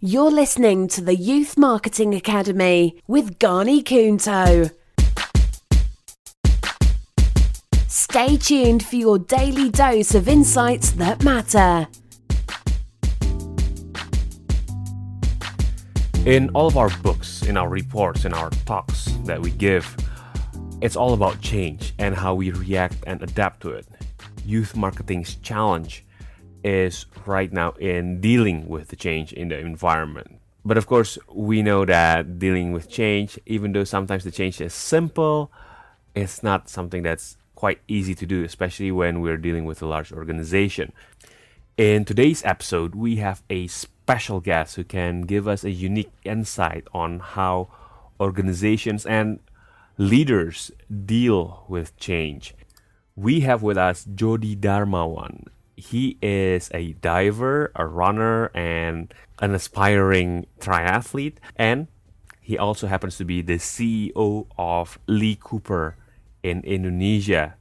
You're listening to the Youth Marketing Academy with Ghani Kunto. Stay tuned for your daily dose of insights that matter. In all of our books, in our reports, in our talks that we give, it's all about change and how we react and adapt to it. Youth marketing's challenge is right now in dealing with the change in the environment. But of course, we know that dealing with change, even though sometimes the change is simple, it's not something that's quite easy to do, especially when we're dealing with a large organization. In today's episode, we have a special guest who can give us a unique insight on how organizations and leaders deal with change. We have with us Jody Dharmawan. He is a diver, a runner, and an aspiring triathlete. And he also happens to be the CEO of Lee Cooper in Indonesia.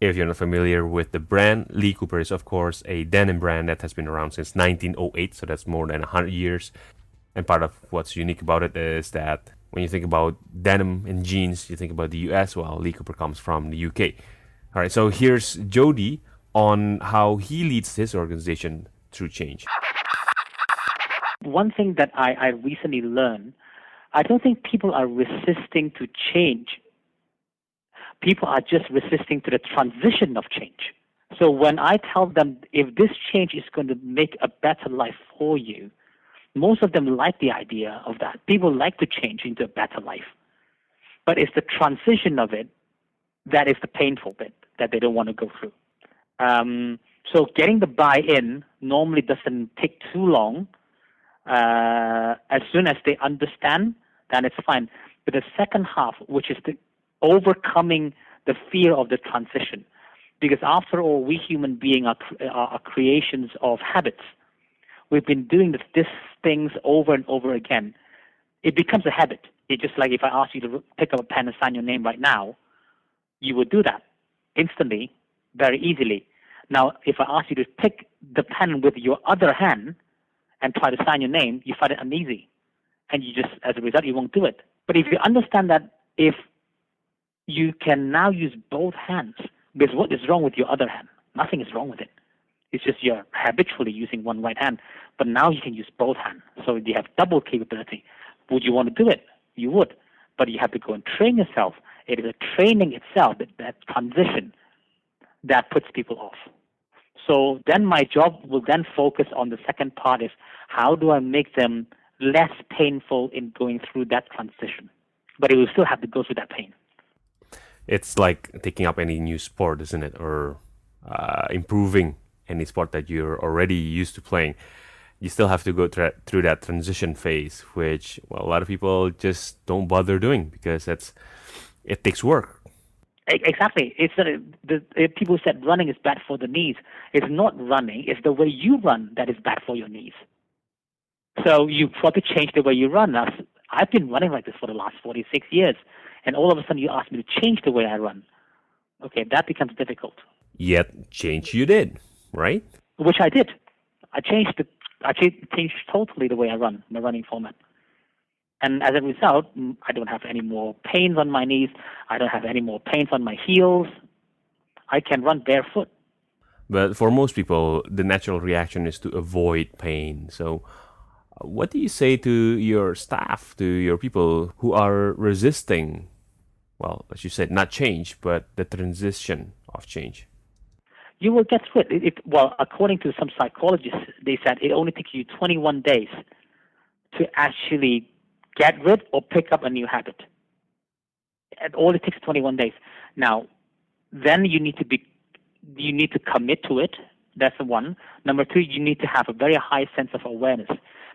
If you're not familiar with the brand, Lee Cooper is, of course, a denim brand that has been around since 1908, so that's more than 100 years. And part of what's unique about it is that when you think about denim and jeans, you think about the US, while Lee Cooper comes from the UK. All right, so here's Jody on how he leads his organization through change. One thing that I recently learned, I don't think people are resisting to change. People are just resisting to the transition of change. So when I tell them, if this change is going to make a better life for you, most of them like the idea of that. People like to change into a better life. But it's the transition of it that is the painful bit that they don't want to go through. So getting the buy-in normally doesn't take too long. As soon as they understand, then it's fine. But the second half, which is the overcoming the fear of the transition, because after all, we human beings are creations of habits. We've been doing these things over and over again. It becomes a habit. It's just like if I ask you to pick up a pen and sign your name right now, you would do that instantly, very easily. Now, if I ask you to pick the pen with your other hand and try to sign your name, you find it uneasy. And you just, as a result, you won't do it. But if you understand that if you can now use both hands, because what is wrong with your other hand? Nothing is wrong with it. It's just you're habitually using one right hand. But now you can use both hands. So you have double capability. Would you want to do it? You would. But you have to go and train yourself. It is a training itself, that transition, that puts people off. So then my job will then focus on the second part is how do I make them less painful in going through that transition? But it will still have to go through that pain. It's like taking up any new sport, isn't it? Or improving any sport that you're already used to playing. You still have to go through that transition phase, which a lot of people just don't bother doing because it takes work. Exactly. It's people said running is bad for the knees. It's not running. It's the way you run that is bad for your knees. So you've got to change the way you run. Now, I've been running like this for the last 46 years, and all of a sudden you ask me to change the way I run. Okay, that becomes difficult. Yet change you did, right? Which I did. I changed totally the way I run, my running format. And as a result, I don't have any more pains on my knees. I don't have any more pains on my heels. I can run barefoot. But for most people, the natural reaction is to avoid pain. So what do you say to your staff, to your people who are resisting, well, as you said, not change, but the transition of change? You will get through it. Well, according to some psychologists, they said it only takes you 21 days to actually get rid or pick up a new habit. It only takes 21 days. Now, then you need to commit to it. That's one. Number two, you need to have a very high sense of awareness.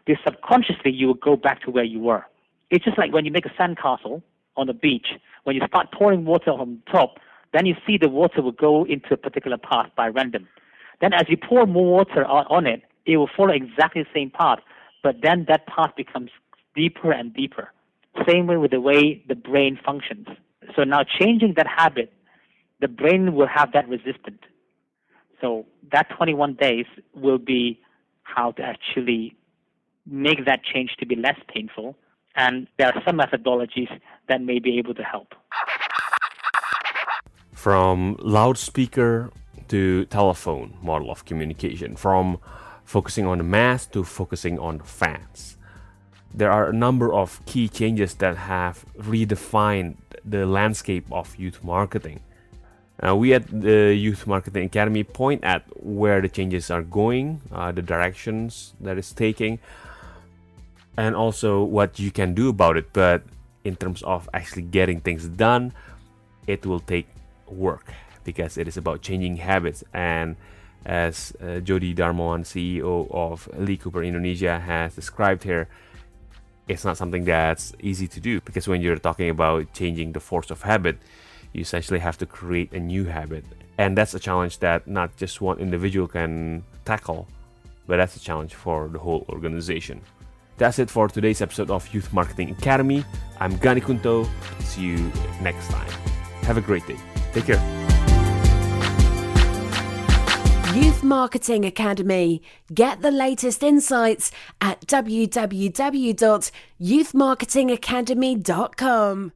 Because subconsciously, you will go back to where you were. It's just like when you make a sandcastle on the beach. When you start pouring water on top, then you see the water will go into a particular path by random. Then as you pour more water on it, it will follow exactly the same path. But then that path becomes deeper and deeper. Same way with the way the brain functions. So now changing that habit, the brain will have that resistance. So that 21 days will be how to actually make that change to be less painful. And there are some methodologies that may be able to help. From loudspeaker to telephone model of communication, from focusing on the mass to focusing on the fans. There are a number of key changes that have redefined the landscape of youth marketing. We at the Youth Marketing Academy point at where the changes are going, the directions that it's taking, and also what you can do about it. But in terms of actually getting things done, it will take work because it is about changing habits. And as Jody Dharmawan, CEO of Lee Cooper Indonesia, has described here, it's not something that's easy to do, because when you're talking about changing the force of habit, you essentially have to create a new habit. And that's a challenge that not just one individual can tackle, but that's a challenge for the whole organization. That's it for today's episode of Youth Marketing Academy. I'm Ghani Kunto. See you next time. Have a great day. Take care. Youth Marketing Academy. Get the latest insights at www.youthmarketingacademy.com.